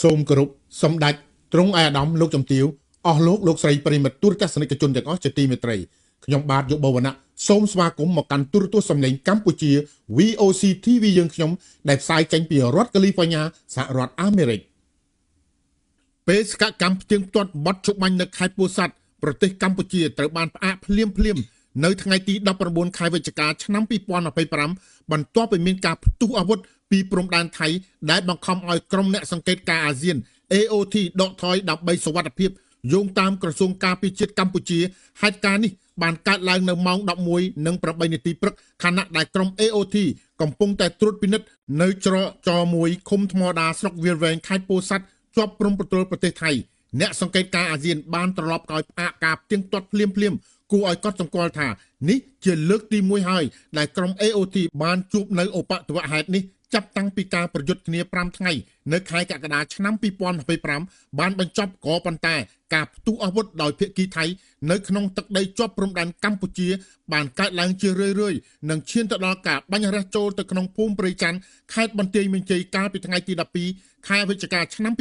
សូមគោរពសម្ដេចទ្រង់ឯកឧត្តមលោកជំទាវអស់លោកស្រីប្រិមិត្តទូរទស្សនិកជនទាំងអស់ជាទីមេត្រីខ្ញុំបាទយុបវណ្ណៈសូមស្វាគមន៍មកកាន់ទូរទស្សន៍សម្លេងកម្ពុជា VOC TV យើងខ្ញុំដែលផ្សាយចេញពីរដ្ឋកាលីហ្វ័រញ៉ាសហរដ្ឋអាមេរិកពេលសកម្មផ្ទៀងផ្ទាត់បត់ជុបាញ់នៅខេត្តពោធិ៍សាត់ប្រទេសកម្ពុជាត្រូវបានផ្អាកភ្លាមនៅថ្ងៃទី19ខែវិច្ឆិកាឆ្នាំ2025បន្ទាប់ពីមានការផ្ទុះអាវុធពីព្រំដែនថៃដែលបង្ខំឲ្យក្រុមអ្នកសង្កេតការអាស៊ាន AOT ដកថយដើម្បីសុវត្ថិភាពយោងតាមក្រសួងការពារជាតិកម្ពុជាហេតុការណ៍នេះបានកើតឡើងនៅម៉ោង 11:08 នាទីព្រឹកខណៈដែលក្រុម AOT កំពុងតែត្រួតពិនិត្យនៅច្រកចមួយឃុំថ្មដាស្រុកវាលវែងខេត្តពោធិ៍សាត់ជាប់ព្រំប្រទល់ប្រទេសថៃអ្នកសង្កេតការអាស៊ានបានត្រឡប់ក្រោយផ្អាកការផ្ទៀងផ្ទាត់ភ្លាមគួរឲ្យកត់សម្គាល់ថានេះជាលើកទី1ហើយដែលក្រុម AOT បានជួបនៅឧបទ្ទវហេតុនេះចាប់តាំងពីការប្រយុទ្ធគ្នា5ថ្ងៃនៅខែកក្កដាឆ្នាំ2025បានបញ្ចប់ក៏ប៉ុន្តែការផ្ទុះអាវុធដោយភាគីថៃនៅក្នុងទឹកដីជាប់ព្រំដែនកម្ពុជាបានកើតឡើងជារឿយនិងឈានទៅដល់ការបាញ់រះចូលទៅក្នុងភូមិព្រៃច័ន្ទខេត្តបន្ទាយមានជ័យកាលពីថ្ងៃទី12ខែវិច្ឆិកាឆ្នាំ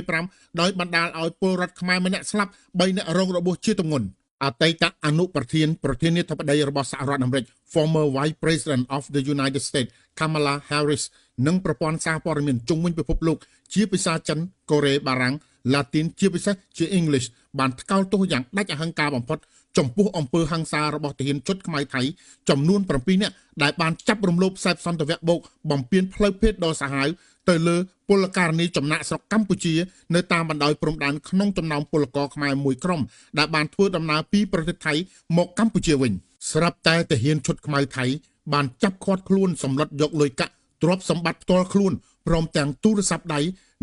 2025ដោយបណ្ដាលឲ្យពលរដ្ឋខ្មែរម្នាក់ស្លាប់3នាក់រងរបួសជាទម្ងន់អតីតអនុប្រធានាធិបតីរបស់សហរដ្ឋអាមេរិក Former Vice President of the United States Kamala Harris និងប្រព័ន្ធសារព័ត៌មានជុំវិញពិភពលោកជាភាសាចិនកូរ៉េបារាំងឡាទីនជាពិសេសជា English បានថ្កោលទោសយ៉ាងដាច់អហង្ការបំផុតចំពោះអំពើហិង្សារបស់ទាហានជិតខ្មៅថៃចំនួន7នាក់ដែលបានចាប់រំលោភខ្សែសន្តិវៈបូកបំពានផ្លូវភេទដ៏សាហាវទៅលើពលករនីចំណាក់ស្រុកកម្ពុជានៅតាមបណ្ដោយព្រំដែនក្នុងចំណោមពលករខ្មែរមួយក្រុមដែលបានធ្វើដំណើរពីប្រទេសថៃមកកម្ពុជាវិញស្រាប់តែទាហានឈុតខ្មៅថៃបានចាប់ឃាត់ខ្លួនសម្លុតយកលុយកាក់ទ្រព្យសម្បត្តិផ្ទាល់ខ្លួនព្រមទាំងទូរស័ព្ទដៃ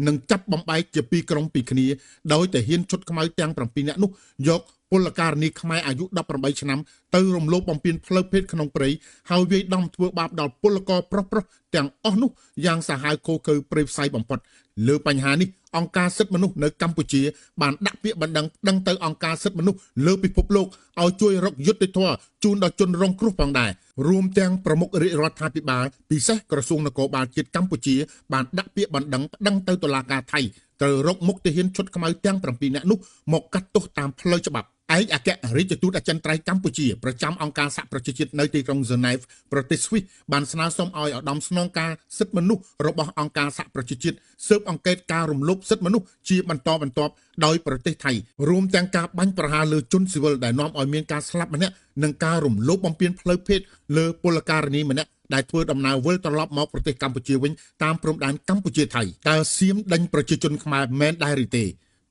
និងចាប់បំបែកជាពីរក្រុមពីគ្នាដោយទាហានឈុតខ្មៅទាំង7នាក់នោះយកពលករនីខ្មែរអាយុ18ឆ្នាំទៅរំលោភបំពានផ្លូវភេទក្នុងព្រៃហើយវាយដំធ្វើបាបដល់ពលករប្រុសទាំងអស់នោះយ៉ាងសាហាវឃោឃៅព្រៃផ្សៃបំផុតលើបញ្ហានេះអង្គការសិទ្ធិមនុស្សនៅកម្ពុជាបានដាក់ពាក្យបណ្ដឹងទៅអង្គការសិទ្ធិមនុស្សលើពិភពលោកឲ្យជួយរកយុត្តិធម៌ជូនដល់ជនរងគ្រោះផងដែររួមទាំងប្រមុខរាជរដ្ឋាភិបាលពិសេសក្រសួងនគរបាលជាតិកម្ពុជាបានដាក់ពាក្យបណ្ដឹងទៅតុលាការថៃត្រូវរកមុខទាហានឈុតខ្មៅទាំង7នាក់នោះមកកាត់ទោសតាមផ្លូវច្បាប់ឯកអគ្គរដ្ឋទូតអចិន្ត្រៃយ៍កម្ពុជាប្រចាំអង្គការសហប្រជាជាតិនៅទីក្រុងហ្សឺណែវប្រទេសស្វីសបានស្នើសុំឲ្យឧត្តមស្នងការសិទ្ធិមនុស្សរបស់អង្គការសហប្រជាជាតិស៊ើបអង្កេតការរំលោភសិទ្ធិមនុស្សជាបន្តបន្ទាប់ដោយប្រទេសថៃរួមទាំងការបាញ់ប្រហារលើជនស៊ីវិលដែលនាំឲ្យមានការស្លាប់ម្នាក់និងការរំលោភបំពានផ្លូវភេទលើពលករនីម្នាក់ដែលធ្វើដំណើរវិលត្រឡប់មកប្រទេសកម្ពុជាវិញតាមព្រំដែនកម្ពុជាថៃតើសៀមដេញប្រជាជនខ្មែរមែនដែរឬទេ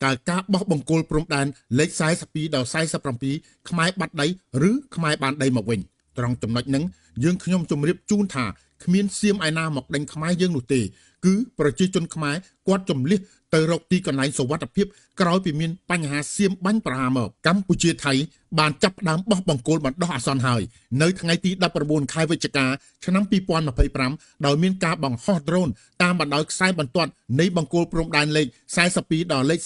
តើការបោះបង្គោលព្រំដែនលេខ42ដល់47ខ្មែរបាត់ដីឬខ្មែរបានដីមកវិញត្រង់ចំណុចហ្នឹងយើងខ្ញុំជម្រាបជូនថាគ្មានសៀមឯណាមកដេញខ្មែរយើងនោះទេគឺប្រជាជនខ្មែរគាត់ជំលះទៅរកទីកន្លែងសុវត្ថិភាពក្រោយពីមានបញ្ហាសៀមបាញ់ប្រហារមកកម្ពុជាថៃបានចាប់ផ្ដើមបោះបង្គោលបណ្ដោះអាសន្នហើយនៅថ្ងៃទី19ខែវិច្ឆិកាឆ្នាំ2025ដោយមានការបង្ហោះដ្រូនតាមបណ្ដោយខ្សែបន្ទាត់នៃបង្គោលព្រំដែនលេខ42ដល់លេខ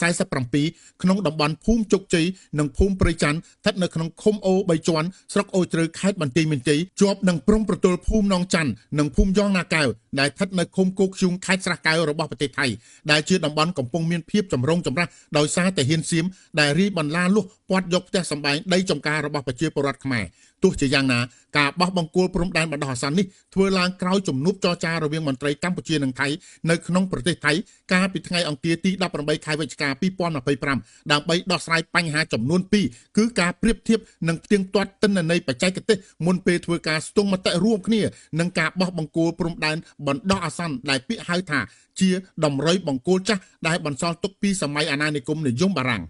47ក្នុងតំបន់ភូមិជោគជ័យនិងភូមិព្រៃច័ន្ទស្ថិតនៅក្នុងឃុំអូ3ជាន់ស្រុកអូជ្រៅខេត្តបន្ទាយមានជ័យជាប់នឹងព្រំប្រទល់ភូមិនងច័ន្ទនិងភូមិយ៉ងណាកែវដែលស្ថិតនៅឃុំគោកធ្យូងខេត្តស្រះកែវរបស់ប្រទេសថៃដែលជាតំបន់កំពុងមានភាពចម្រូងចម្រាសដោយសារតែហ៊ានសៀមដែលរីបន្លាលុះពាត់យកផ្ទះសម្បែងដីចម្ការរបស់ប្រជាពលរដ្ឋខ្មែរទោះជាយ៉ាងណាការបោះបង្គោលព្រំដែនបណ្ដោះអាសន្ននេះធ្វើឡើងក្រោយជំនួបចរចារវាងមន្ត្រីកម្ពុជានិងថៃនៅក្នុងប្រទេសថៃកាលពីថ្ងៃអង្គារទី18ខែវិច្ឆិកា2025ដើម្បីដោះស្រាយបញ្ហាចំនួន2គឺការប្រៀបធៀបនិងផ្ទៀងផ្ទាត់ទិន្នន័យបច្ចេកទេសមុនពេលធ្វើការស្ទង់មតិរួមគ្នានិងការបោះបង្គោលព្រំដែនបណ្ដោះអាសន្នដែលពាក្យហៅថាជាដំរីបង្គោលចាស់ដែលបន្សល់ទុកពីសម័យអាណានិគមនិយមបារាំង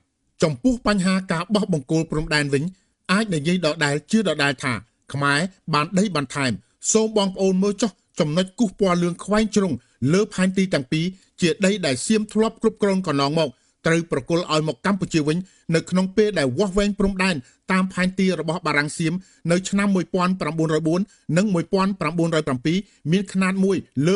ចំពោះបញ្ហាការបោះបង្គោលព្រំដែនវិញអាចនិយាយដដែលជាដដែលថាខ្មែរបានដីបន្ថែមសូមបងប្អូនមើលចុះចំណុចគូសពណ៌លឿងខ្វែងជ្រុងលើផែនទីទាំងពីរជាដីដែលសៀមធ្លាប់គ្រប់គ្រងកន្លងមកត្រូវប្រគល់ឲ្យមកកម្ពុជាវិញនៅក្នុងពេលដែលវាស់វែងព្រំដែនតាមផែនទីរបស់បារាំងសៀមនៅឆ្នាំ1904និង1907មានຂະຫນាត1លើ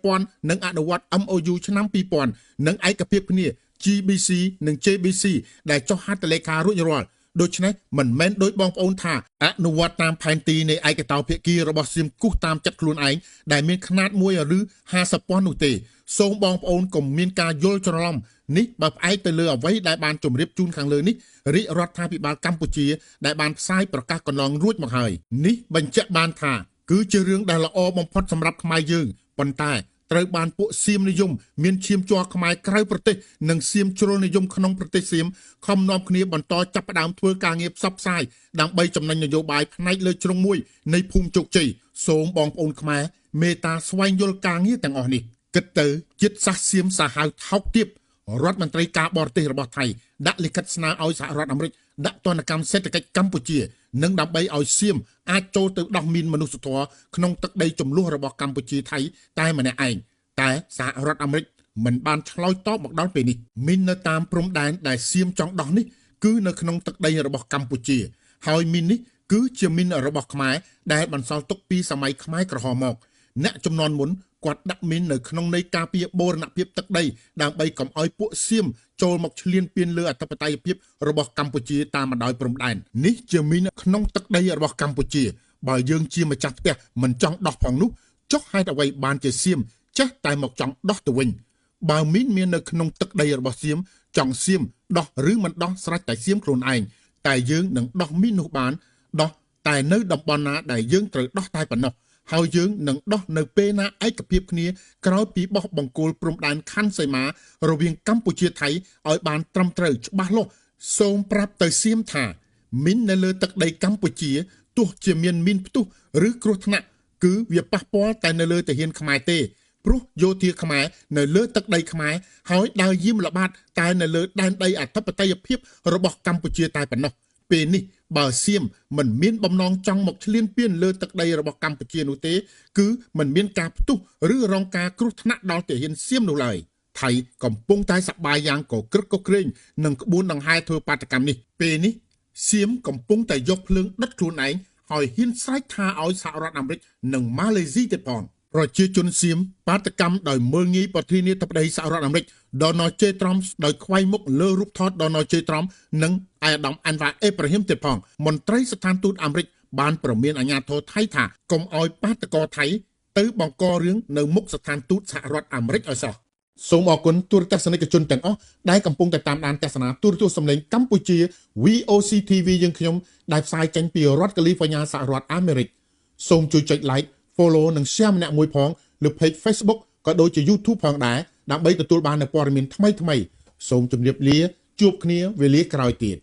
200,000និងអនុវត្ត MOU ឆ្នាំ2000និងឯកភាពគ្នា GBC និង JBC ដែលចុះហត្ថលេខារួចរាល់ ដូច្នេះមិនមែនដោយបងប្អូនថាអនុវត្តតាមផែនទីនៃឯកតោភាគីរបស់សៀមគូសតាមចិត្តខ្លួនឯងដែលមានຂະຫນາດ1ឬ50ពាន់នោះទេសូមបងប្អូនកុំមានការយល់ច្រឡំនេះបើផ្អែកទៅលើអ្វីដែលបានជម្រាបជូនខាងលើនេះរាជរដ្ឋាភិបាលកម្ពុជាដែលបានផ្សាយប្រកាសកន្លងរួចមកហើយនេះបញ្ជាក់បានថាគឺជារឿងដែលល្អបំផុតសម្រាប់ខ្មែរយើងប៉ុន្តែត្រូវបានពួកសៀមនិយមមានឈាមជ័រខ្មែរក្រៅប្រទេសនិងសៀមជ្រុលនិយមក្នុងប្រទេសសៀមខំនាំគ្នាបន្តចាប់ផ្ដើមធ្វើការងារផ្សព្វផ្សាយដើម្បីចំណេញនយោបាយផ្នែកលើជ្រុងមួយនៃភូមិជោគជ័យសូមបងប្អូនខ្មែរមេត្តាស្វែងយល់ការងារទាំងអស់នេះគិតទៅជាតិសាសន៍សៀមសាហាវថោកទាបរដ្ឋមន្ត្រីការបរទេសរបស់ថៃដាក់លិខិតស្នើឲ្យសហរដ្ឋអាមេរិកដាក់ទណ្ឌកម្មសេដ្ឋកិច្ចកម្ពុជានិងដើម្បីឲ្យសៀមអាចចូលទៅដោះមីនមនុស្សធម៌ក្នុងទឹកដីចំនួនរបស់កម្ពុជាថៃតែម្នាក់ឯងតែសហរដ្ឋអាមេរិកមិនបានឆ្លើយតបមកដល់ពេលនេះមីននៅតាមព្រំដែនដែលសៀមចង់ដោះនេះគឺនៅក្នុងទឹកដីរបស់កម្ពុជាហើយមីននេះគឺជាមីនរបស់ខ្មែរដែលបន្សល់ទុកពីសម័យខ្មែរក្រហមមកអ្នកចំនួនមុនគាត់ដាក់មីននៅក្នុងនៃការពារបូរណភាពទឹកដីដើម្បីកុំឲ្យពួកសៀមចូលមកឈ្លានពានលើអធិបតេយ្យភាពរបស់កម្ពុជាតាមបណ្ដោយព្រំដែននេះជាមីនក្នុងទឹកដីរបស់កម្ពុជាបើយើងជាម្ចាស់ផ្ទះមិនចង់ដោះផងនោះចុះហេតុអ្វីបានជាសៀមចេះតែមកចង់ដោះទៅវិញបើមីនមាននៅក្នុងទឹកដីរបស់សៀមចង់សៀមដោះឬមិនដោះស្រេចតែសៀមខ្លួនឯងតែយើងនឹងដោះមីននោះបានដោះតែនៅតំបន់ណាដែលយើងត្រូវដោះតែប៉ុណ្ណោះហើយយើងនឹងដោះនៅពេលណាឯកភាពគ្នាក្រោយពីបោះបង្គោលព្រំដែនខណ្ឌសីមារវាងកម្ពុជាថៃឲ្យបានត្រឹមត្រូវច្បាស់លាស់សូមប្រាប់ទៅសៀមថាមីននៅលើទឹកដីកម្ពុជាទោះជាមានមីនផ្ទុះឬគ្រោះថ្នាក់គឺវាប៉ះពាល់តែនៅលើទាហានខ្មែរទេព្រោះយោធាខ្មែរនៅលើទឹកដីខ្មែរហើយដើរយាមល្បាតតែនៅលើដែនដីអធិបតេយ្យភាពរបស់កម្ពុជាតែប៉ុណ្ណោះពេលនេះបើសៀមមិនមានបំណងចង់មកឈ្លានពានលើទឹកដីរបស់កម្ពុជានោះទេគឺមិនមានការផ្ទុះឬរងការគ្រោះថ្នាក់ដល់ទាហានសៀមនោះឡើយថៃកំពុងតែសប្បាយយ៉ាងកក្រឹកកក្រែងនឹងក្បួនដង្ហែធ្វើបាតកម្មនេះពេលនេះសៀមកំពុងតែយកភ្លើងដុតខ្លួនឯងហើយហ៊ានស្រែកថាឲ្យសហរដ្ឋអាមេរិកនិងម៉ាឡេស៊ីទៀតផងប្រជាជនសៀមបាតកម្មដោយមើលងាយប្រធានាធិបតីសហរដ្ឋអាមេរិក Donald J. Trump ដោយខ្វែងមុខលើរូបថត Donald J. Trump និងអាដាម Anwar Ibrahim ទៀតផងមន្ត្រីស្ថានទូតអាមេរិកបានប្រមានអាជ្ញាធរថៃថាកុំឲ្យបាតកោថៃទៅបង្ករឿងនៅមុខស្ថានទូតសហរដ្ឋអាមេរិកឲ្យសោះសូមអរគុណទូរទស្សនិកជនទាំងអស់ដែលកំពុងតែតាមដានទស្សនាទូរទស្សន៍សម្លេងកម្ពុជា VOC TV យើងខ្ញុំដែលផ្សាយចេញពីរដ្ឋកាលីហ្វ័រញ៉ាសហរដ្ឋអាមេរិកសូមជួយចុច like follow និង share ម្នាក់មួយផងលើ page Facebook ក៏ដូចជា YouTube ផងដែរដើម្បីទទួលបាននូវព័ត៌មានថ្មីៗសូមជម្រាបលាជួបគ្នាវេលាក្រោយទៀត